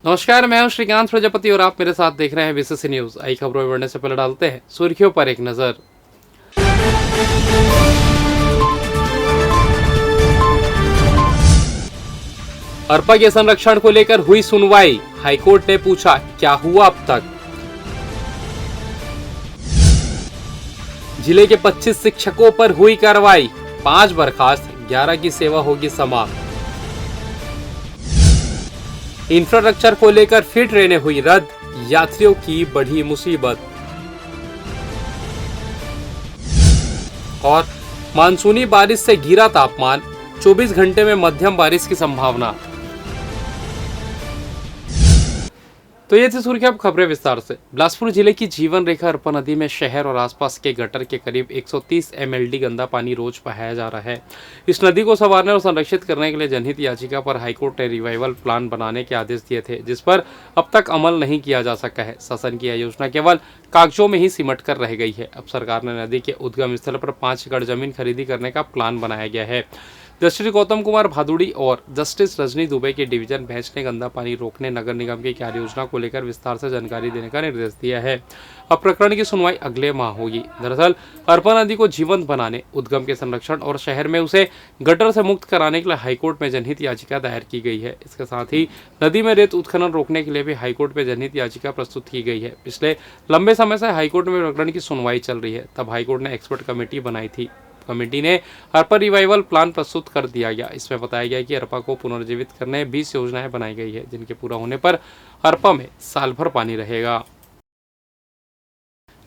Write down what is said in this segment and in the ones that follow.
नमस्कार, मैं हूं श्रीकांत प्रजापति और आप मेरे साथ देख रहे हैं बीसीसी न्यूज। आई खबरों में बढ़ने से पहले डालते हैं सुर्खियों पर एक नजर। अरपा के संरक्षण को लेकर हुई सुनवाई, हाईकोर्ट ने पूछा क्या हुआ अब तक। जिले के 25 शिक्षकों पर हुई कार्रवाई, 5 बर्खास्त, 11 की सेवा होगी समाप्त। इंफ्रास्ट्रक्चर को लेकर फिर ट्रेनें हुई रद्द, यात्रियों की बढ़ी मुसीबत। और मानसूनी बारिश से गिरा तापमान, 24 घंटे में मध्यम बारिश की संभावना। तो ये थी सुर्खियां, अब खबरें विस्तार से। बिलासपुर जिले की जीवन रेखा अरपा नदी में शहर और आसपास के गटर के करीब 130 एमएलडी गंदा पानी रोज बहाया जा रहा है। इस नदी को संवारने और संरक्षित करने के लिए जनहित याचिका पर हाईकोर्ट ने रिवाइवल प्लान बनाने के आदेश दिए थे, जिस पर अब तक अमल नहीं किया जा सका है। शासन की यह योजना केवल कागजों में ही सिमट कर रह गई है। अब सरकार ने नदी के उद्गम स्थल पर 5 एकड़ जमीन खरीदी करने का प्लान बनाया गया है। जस्टिस गौतम कुमार भादुड़ी और जस्टिस रजनी दुबे की डिवीजन बेंच ने गंदा पानी रोकने नगर निगम की कार्य योजना को लेकर विस्तार से जानकारी देने का निर्देश दिया है। अब प्रकरण की सुनवाई अगले माह होगी। दरअसल अरपा नदी को जीवंत बनाने, उद्गम के संरक्षण और शहर में उसे गटर से मुक्त कराने के लिए हाईकोर्ट में जनहित याचिका दायर की गई है। इसके साथ ही नदी में रेत उत्खनन रोकने के लिए भी हाईकोर्ट में जनहित याचिका प्रस्तुत की गई है। पिछले लंबे समय से हाईकोर्ट में प्रकरण की सुनवाई चल रही है। तब हाईकोर्ट ने एक्सपर्ट कमेटी बनाई थी। कमेटी ने अरपा रिवाइवल प्लान प्रस्तुत कर दिया गया। इसमें बताया गया कि अरपा को पुनर्जीवित करने 20 योजनाएं बनाई गई है, जिनके पूरा होने पर अरपा में साल भर पानी रहेगा।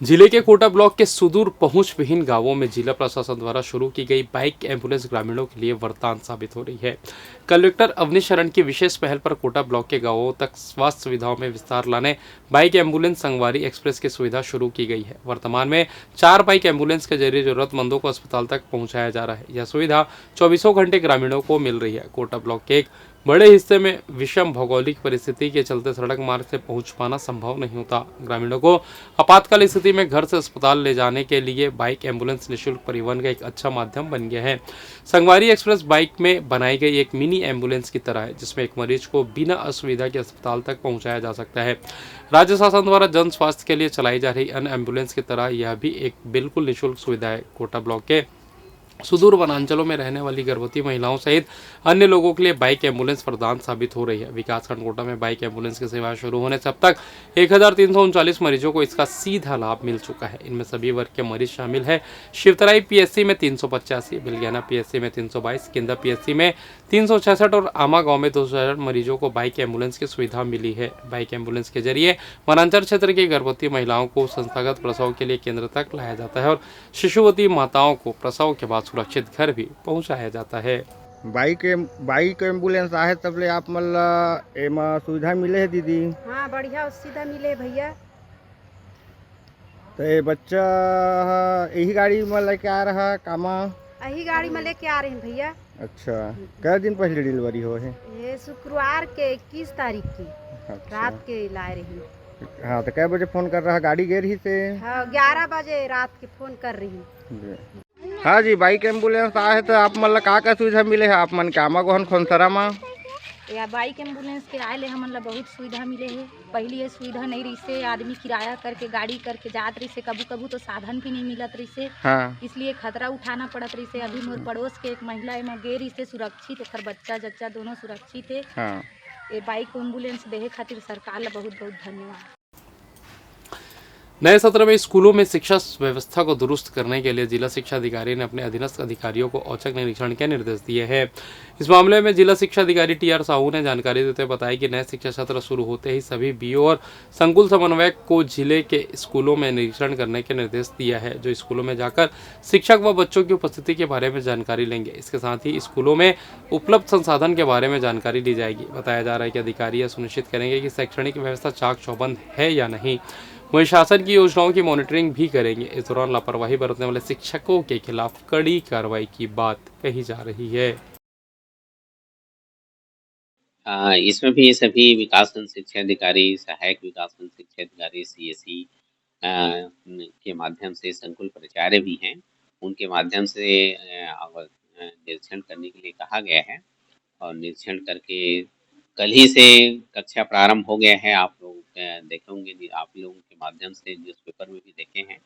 जिले के कोटा ब्लॉक के सुदूर पहुंच विहीन गांवों में जिला प्रशासन द्वारा शुरू की गई बाइक एम्बुलेंस ग्रामीणों के लिए वरदान साबित हो रही है। कलेक्टर अवनीश शरण की विशेष पहल पर कोटा ब्लॉक के गांवों तक स्वास्थ्य सुविधाओं में विस्तार लाने बाइक एम्बुलेंस संगवारी एक्सप्रेस की सुविधा शुरू की गई है। वर्तमान में 4 बाइक एम्बुलेंस के जरिए जरूरतमंदों को अस्पताल तक पहुंचाया जा रहा है। यह सुविधा 24 घंटे ग्रामीणों को मिल रही है। कोटा ब्लॉक के एक बड़े हिस्से में विषम भौगोलिक परिस्थिति के चलते सड़क मार्ग से पहुंच पाना संभव नहीं होता। ग्रामीणों को आपातकाल स्थिति में घर से अस्पताल ले जाने के लिए बाइक एम्बुलेंस निःशुल्क परिवहन का एक अच्छा माध्यम बन गया है। संगवारी एक्सप्रेस बाइक में बनाई गई एक मिनी एम्बुलेंस की तरह है, जिसमें एक मरीज को बिना असुविधा के अस्पताल तक पहुंचाया जा सकता है। राज्य शासन द्वारा जन स्वास्थ्य के लिए चलाई जा रही अन्य एम्बुलेंस की तरह यह भी एक बिल्कुल निःशुल्क सुविधा है। कोटा ब्लॉक के सुदूर वनांचलों में रहने वाली गर्भवती महिलाओं सहित अन्य लोगों के लिए बाइक एम्बुलेंस वरदान साबित हो रही है। विकासखंड कोटा में बाइक एम्बुलेंस की सेवा शुरू होने से अब तक 1339 मरीजों को इसका सीधा लाभ मिल चुका है। इनमें सभी वर्ग के मरीज शामिल है। शिवतराई पीएससी में 385, बिलगियाना पीएससी में 322, किंदा पीएससी में 366 और आमा गांव में 266 मरीजों को बाइक एम्बुलेंस की सुविधा मिली है। बाइक एम्बुलेंस के जरिए वनांचल क्षेत्र की गर्भवती महिलाओं को संस्थागत प्रसव के लिए केंद्र तक लाया जाता है और शिशुवती माताओं को प्रसव के बाद सुरक्षित घर भी पहुंचाया जाता है। बाइक एम्बुलेंस आहे तब ले आप मन ला एमा सुविधा मिले है दीदी। हाँ बढ़िया सुविधा मिले भैया। तो ये बच्चा यही गाड़ी में लेके आ रहा कामा। यही गाड़ी में लेके आ रहे हैं भैया। अच्छा, कै दिन पहले डिलीवरी हो है? ये शुक्रवार के 21 तारीख की अच्छा। रात के लाए रही। हाँ, तो कै बजे फोन कर रहा गाड़ी गे रही से? हाँ 11 बजे रात के फोन कर रही हूँ। हाँ जी, बाइक एम्बुलेंस आए तो आप मन ला का सुविधा मिले है? आप मन कामा गोहन खोनसरा मा या बाइक एम्बुलेंस के आए ले हमन ला बहुत सुविधा मिले है। पहले ये सुविधा नहीं रही से, आदमी किराया करके गाड़ी करके जात रही से, कबू कबू तो साधन भी नहीं मिलत रही से। हाँ। इसलिए खतरा उठाना पड़त रही से। अभी मोर पड़ोस के एक महिला एमा गे रही से सुरक्षित, एकर बच्चा जच्चा दोनों सुरक्षित है। हाँ। ये बाइक एम्बुलेंस देहे खातिर सरकार ला बहुत बहुत धन्यवाद। नए सत्र में स्कूलों में शिक्षा व्यवस्था को दुरुस्त करने के लिए जिला शिक्षा अधिकारी ने अपने अधीनस्थ अधिकारियों को औचक निरीक्षण के निर्देश दिए हैं। इस मामले में जिला शिक्षा अधिकारी टीआर साहू ने जानकारी देते हुए बताया कि नए शिक्षा सत्र शुरू होते ही सभी बीओ और संकुल समन्वयक को जिले के स्कूलों में निरीक्षण करने के निर्देश दिया है, जो स्कूलों में जाकर शिक्षक व बच्चों की उपस्थिति के बारे में जानकारी लेंगे। इसके साथ ही स्कूलों में उपलब्ध संसाधन के बारे में जानकारी ली जाएगी। बताया जा रहा है कि अधिकारी यह सुनिश्चित करेंगे कि शैक्षणिक व्यवस्था चाक चौबंद है या नहीं। वहीं शासन की योजनाओं की मॉनिटरिंग भी करेंगे। इस दौरान लापरवाही बरतने वाले शिक्षकों के खिलाफ कड़ी कार्रवाई की बात कही जा रही है। इसमें भी सभी विकासखंड शिक्षा अधिकारी, सहायक विकासखंड शिक्षा अधिकारी, सीएसई के माध्यम से संकुल प्राचार्य भी हैं, उनके माध्यम से निरीक्षण करने के लिए कहा गया है और निरीक्षण करके कल ही से कक्षा प्रारंभ हो गया है। आप लोग देखे होंगे, आप लोगों के माध्यम से न्यूज़पेपर में भी देखे हैं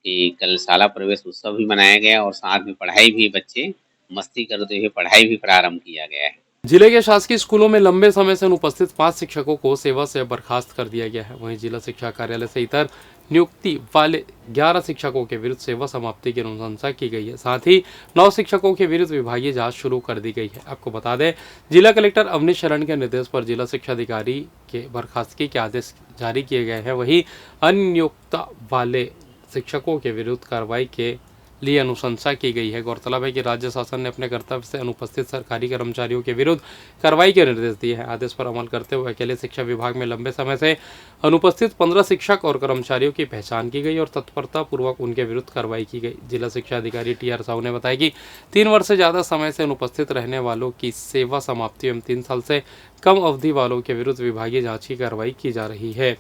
कि कल शाला प्रवेश उत्सव भी मनाया गया और साथ में पढ़ाई भी, बच्चे मस्ती करते हुए पढ़ाई भी प्रारंभ किया गया है। जिले के शासकीय स्कूलों में लंबे समय से अनुपस्थित 5 शिक्षकों को सेवा से बर्खास्त कर दिया गया है। वहीं जिला शिक्षा कार्यालय से इतर नियुक्ति वाले 11 शिक्षकों के विरुद्ध सेवा समाप्ति की अनुशंसा की गई है। साथ ही 9 शिक्षकों के विरुद्ध विभागीय जांच शुरू कर दी गई है। आपको बता दें, जिला कलेक्टर अवनीश शरण के निर्देश पर जिला शिक्षा अधिकारी के बर्खास्तगी के आदेश जारी किए गए हैं। वहीं अन्य नियुक्ता वाले शिक्षकों के विरुद्ध कार्रवाई के लिए अनुशंसा की गई है। गौरतलब है कि राज्य शासन ने अपने कर्तव्य से अनुपस्थित सरकारी कर्मचारियों के विरुद्ध कार्रवाई के निर्देश दिए हैं। आदेश पर अमल करते हुए अकेले शिक्षा विभाग में लंबे समय से अनुपस्थित 15 शिक्षक और कर्मचारियों की पहचान की गई और तत्परता पूर्वक उनके विरुद्ध कार्रवाई की गई। जिला शिक्षा अधिकारी TR साहू ने बताया कि 3 वर्ष से ज़्यादा समय से अनुपस्थित रहने वालों की सेवा समाप्ति एवं 3 साल से कम अवधि वालों के विरुद्ध विभागीय जाँच की कार्रवाई की जा रही है।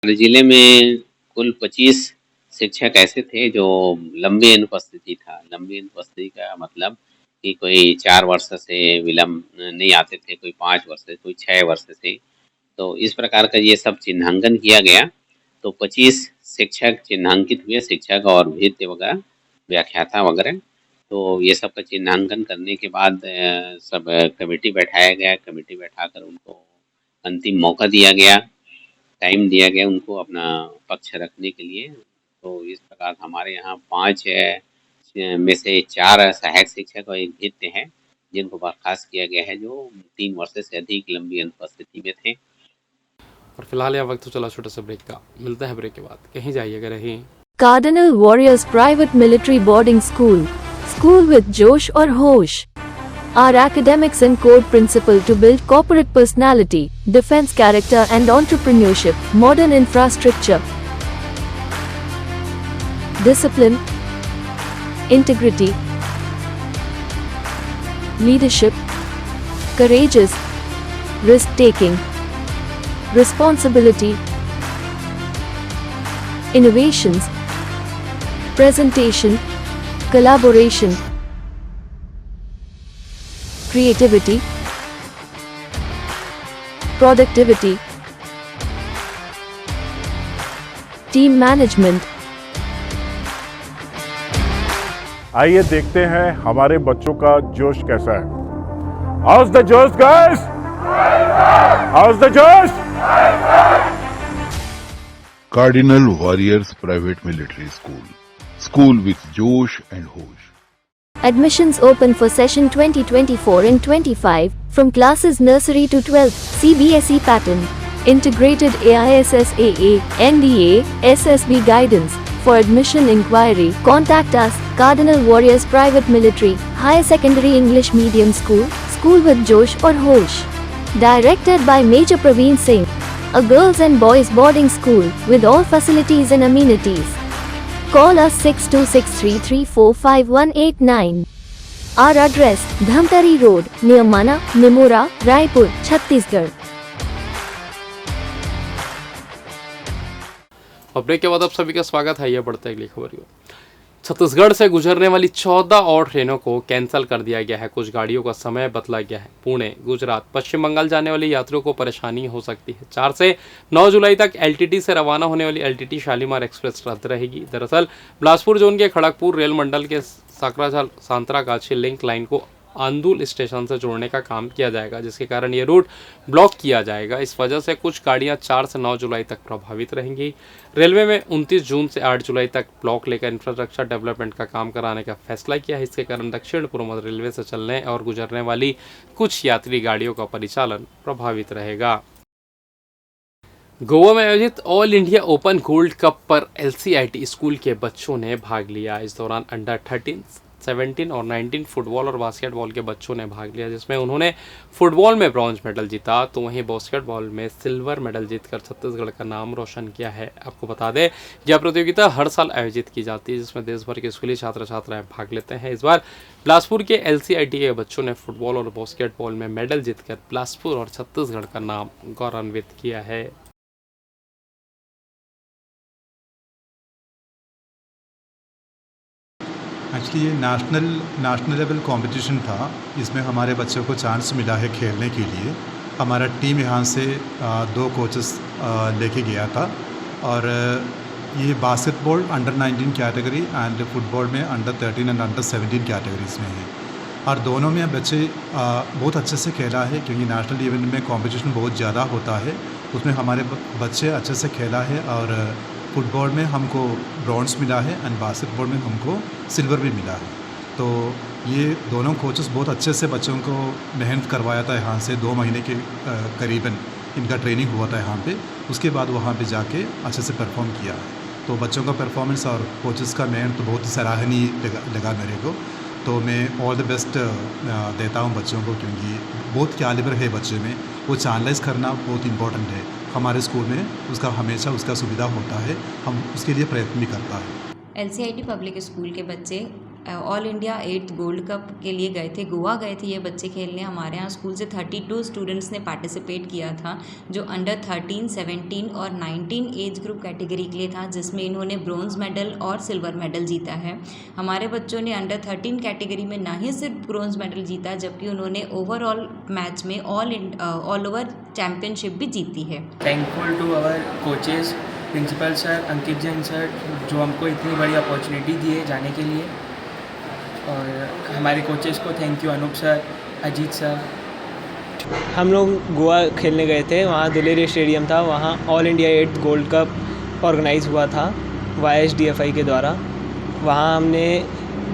जिले में कुल 25 शिक्षक ऐसे थे जो लंबी अनुपस्थिति था। लंबी अनुपस्थिति का मतलब कि कोई 4 वर्ष से विलम्ब नहीं आते थे, कोई 5 वर्ष से, कोई 6 वर्ष से। तो इस प्रकार का ये सब चिन्हांकन किया गया। तो 25 शिक्षक चिन्हांकित हुए, शिक्षक और भित्ति वगैरह, व्याख्याता वगैरह। तो ये सब का चिन्हांकन करने के बाद सब कमेटी बैठाया गया। कमेटी बैठाकर उनको अंतिम मौका दिया गया, टाइम दिया गया उनको अपना पक्ष रखने के लिए। तो इस प्रकार हमारे यहाँ 5 में से 4 सहायक शिक्षक और 1 भित्ति हैं जिनको बर्खास्त किया गया है, जो 3 वर्ष से अधिक लंबी अनुपस्थिति में थे। और फिलहाल यह वक्त तो चला छोटा सा ब्रेक का, मिलता है ब्रेक के बाद, कहीं जाइएगा नहीं। Cardinal Warriors Private Military Boarding School. School with Josh or Hosh. Our academics encode principle to build corporate personality, defense character and entrepreneurship, modern infrastructure, discipline, integrity, leadership, courageous, risk-taking, responsibility, innovations, presentation, collaboration, creativity, productivity, team management. आइए देखते हैं हमारे बच्चों का जोश कैसा है। How's the josh, guys? How's the josh? Cardinal Warriors Private Military School. School with Josh and Hosh. Admissions open for session 2024 and 25 from classes nursery to 12th, CBSE pattern. Integrated AISSAA, NDA, SSB guidance. For admission inquiry, contact us, Cardinal Warriors Private Military, Higher Secondary English Medium School, School with Josh or Hosh. Directed by Major Praveen Singh. A girls and boys boarding school with all facilities and amenities. Call us 6263345189. Our address, Dhamtari Road, near Mana, Nimura, Raipur, Chhattisgarh. और break के बाद आप सभी का स्वागत है। यह बढ़ते अगली खबर की ओर। छत्तीसगढ़ से गुजरने वाली 14 और ट्रेनों को कैंसिल कर दिया गया है। कुछ गाड़ियों का समय बदला गया है। पुणे, गुजरात, पश्चिम बंगाल जाने वाले यात्रियों को परेशानी हो सकती है। 4 से 9 जुलाई तक LTT से रवाना होने वाली LTT शालीमार एक्सप्रेस रद्द रहेगी। दरअसल बिलासपुर जोन के खड़गपुर रेल मंडल के साकराझाल सांतरागाछी लिंक लाइन को आंदुल स्टेशन से जोड़ने का काम किया जाएगा, जिसके कारण ये रूट ब्लॉक किया जाएगा। इस वजह से कुछ गाड़ियां 4 से 9 जुलाई तक प्रभावित रहेंगी। रेलवे में 29 जून से 8 जुलाई तक ब्लॉक लेकर इंफ्रास्ट्रक्चर डेवलपमेंट का काम कराने का फैसला किया है। इसके कारण दक्षिण पूर्व मध्य रेलवे से चलने और गुजरने वाली कुछ यात्री गाड़ियों का परिचालन प्रभावित रहेगा। गोवा में आयोजित all India open gold cup पर LCIT स्कूल के बच्चों ने भाग लिया। इस दौरान अंडर 13, 17 और 19 फुटबॉल और बास्केटबॉल के बच्चों ने भाग लिया, जिसमें उन्होंने फुटबॉल में ब्रॉन्ज मेडल जीता तो वहीं बास्केटबॉल में सिल्वर मेडल जीतकर छत्तीसगढ़ का नाम रोशन किया है। आपको बता दें, यह प्रतियोगिता हर साल आयोजित की जाती है, जिसमें देश भर के स्कूली छात्र छात्राएं भाग लेते हैं। इस बार बिलासपुर के LCIT के बच्चों ने फुटबॉल और बास्केटबॉल में मेडल जीतकर बिलासपुर और छत्तीसगढ़ का नाम गौरवान्वित किया है। एक्चुअली ये नेशनल लेवल कंपटीशन था। इसमें हमारे बच्चों को चांस मिला है खेलने के लिए। हमारा टीम यहाँ से 2 कोचेस लेके गया था और ये basketball under 19 category and football में अंडर 13 एंड अंडर 17 कैटेगरीज में है। और दोनों में बच्चे बहुत अच्छे से खेला है, क्योंकि नेशनल इवेंट में कंपटीशन बहुत ज़्यादा होता है। उसमें हमारे बच्चे अच्छे से खेला है और फुटबॉल में हमको ब्रॉन्ज मिला है एंड बास्केटबॉल में हमको सिल्वर भी मिला है। तो ये दोनों कोचेस बहुत अच्छे से बच्चों को मेहनत करवाया था। यहाँ से 2 महीने के करीबन इनका ट्रेनिंग हुआ था यहाँ पे। उसके बाद वहाँ पे जाके अच्छे से परफॉर्म किया है। तो बच्चों का परफॉर्मेंस और कोचेस का मेहनत तो बहुत ही सराहनीय लगा मेरे को। तो मैं ऑल द बेस्ट देता हूँ बच्चों को, क्योंकि बहुत कैलिबर है बच्चे में। वो चैनलाइज करना बहुत इंपॉर्टेंट है। हमारे स्कूल में उसका हमेशा उसका सुविधा होता है, हम उसके लिए प्रयत्न भी करता है। LCIT पब्लिक स्कूल के बच्चे all India 8th gold cup के लिए गए थे, गोवा गए थे ये बच्चे खेलने। हमारे यहाँ स्कूल से 32 स्टूडेंट्स ने पार्टिसिपेट किया था, जो अंडर 13, 17 और 19 एज ग्रुप कैटेगरी के लिए था, जिसमें इन्होंने ब्रॉन्ज मेडल और सिल्वर मेडल जीता है। हमारे बच्चों ने अंडर 13 कैटेगरी में ना ही सिर्फ ब्रॉन्ज मेडल जीता, जबकि उन्होंने ओवरऑल मैच में ऑल ओवर चैम्पियनशिप भी जीती है। Thankful to our coaches, principal sir, Ankit Jain sir, जो हमको इतनी बड़ी अपॉर्चुनिटी दी है जाने के लिए। और हमारे कोचेस को thank you, Anoop sir, Ajit sir. हम लोग गोवा खेलने गए थे, वहाँ दुलेरी स्टेडियम था। वहाँ all India 8th gold cup organise हुआ था YSDFI के द्वारा। वहाँ हमने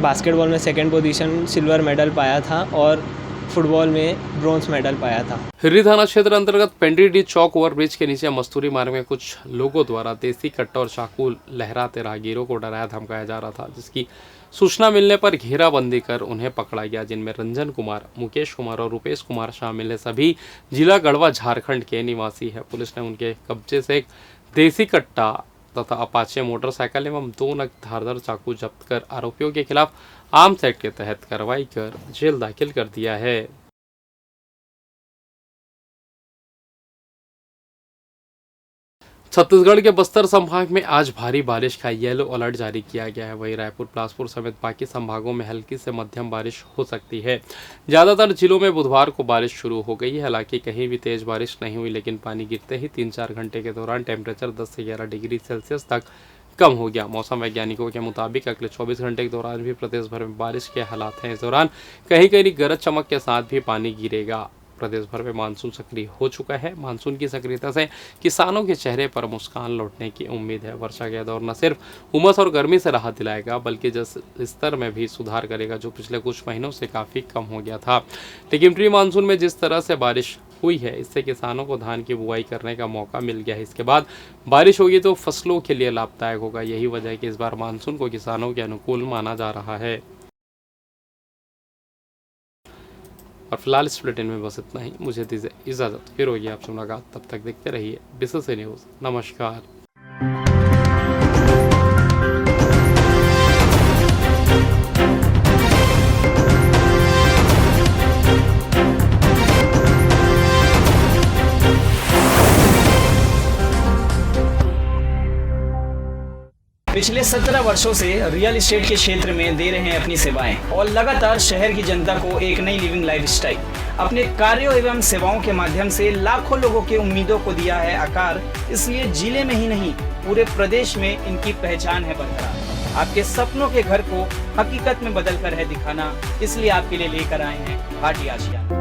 बास्केटबॉल में 2nd पोजीशन, सिल्वर मेडल पाया था और फुटबॉल में ब्रॉन्ज मेडल पाया था। हिर्री थाना क्षेत्र अंतर्गत पेंड्रीडी चौक ओवरब्रिज के नीचे मस्तूरी मार्ग में कुछ लोगों द्वारा देसी कट्टा और चाकू लहराते राहगीरों को डराया धमकाया जा रहा था, जिसकी सूचना मिलने पर घेराबंदी कर उन्हें पकड़ा गया, जिनमें रंजन कुमार, मुकेश कुमार और रुपेश कुमार शामिल है। सभी जिला गढ़वा झारखंड के निवासी है। पुलिस ने उनके कब्जे से एक देसी कट्टा तथा अपाचे मोटरसाइकिल एवं 2 नग धारदार चाकू जब्त कर आरोपियों के खिलाफ आर्म्स एक्ट के तहत कार्रवाई कर जेल दाखिल कर दिया है। छत्तीसगढ़ के बस्तर संभाग में आज भारी बारिश का येलो अलर्ट जारी किया गया है। वहीं रायपुर, बिलासपुर समेत बाकी संभागों में हल्की से मध्यम बारिश हो सकती है। ज़्यादातर जिलों में बुधवार को बारिश शुरू हो गई है। हालांकि कहीं भी तेज बारिश नहीं हुई, लेकिन पानी गिरते ही 3-4 घंटे के दौरान टेम्परेचर 10 से 11 डिग्री सेल्सियस तक कम हो गया। मौसम वैज्ञानिकों के मुताबिक अगले 24 घंटे के दौरान भी प्रदेश भर में बारिश के हालात हैं। इस दौरान कहीं कहीं गरज चमक के साथ भी पानी गिरेगा। प्रदेश भर में मानसून सक्रिय हो चुका है। मानसून की सक्रियता से किसानों के चेहरे पर मुस्कान लौटने की उम्मीद है। वर्षा का दौर न सिर्फ उमस और गर्मी से राहत दिलाएगा, बल्कि जल स्तर में भी सुधार करेगा, जो पिछले कुछ महीनों से काफ़ी कम हो गया था। लेकिन प्री मानसून में जिस तरह से बारिश हुई है, इससे किसानों को धान की बुआई करने का मौका मिल गया है। इसके बाद बारिश होगी तो फसलों के लिए लाभदायक होगा। यही वजह है कि इस बार मानसून को किसानों के अनुकूल माना जा रहा है। और फिलहाल इस बुलेटिन में बस इतना ही। मुझे दीजिए इजाज़त, फिर होगी आपसे मुलाकात। तब तक देखते रहिए BCC न्यूज़। नमस्कार। पिछले 17 वर्षों से रियल एस्टेट के क्षेत्र में दे रहे हैं अपनी सेवाएं और लगातार शहर की जनता को एक नई लिविंग लाइफस्टाइल। अपने कार्यों एवं सेवाओं के माध्यम से लाखों लोगों की उम्मीदों को दिया है आकार। इसलिए जिले में ही नहीं, पूरे प्रदेश में इनकी पहचान है बरकरार। आपके सपनों के घर को हकीकत में बदल कर है दिखाना, इसलिए आपके लिए लेकर आए हैं भाटी आशिया।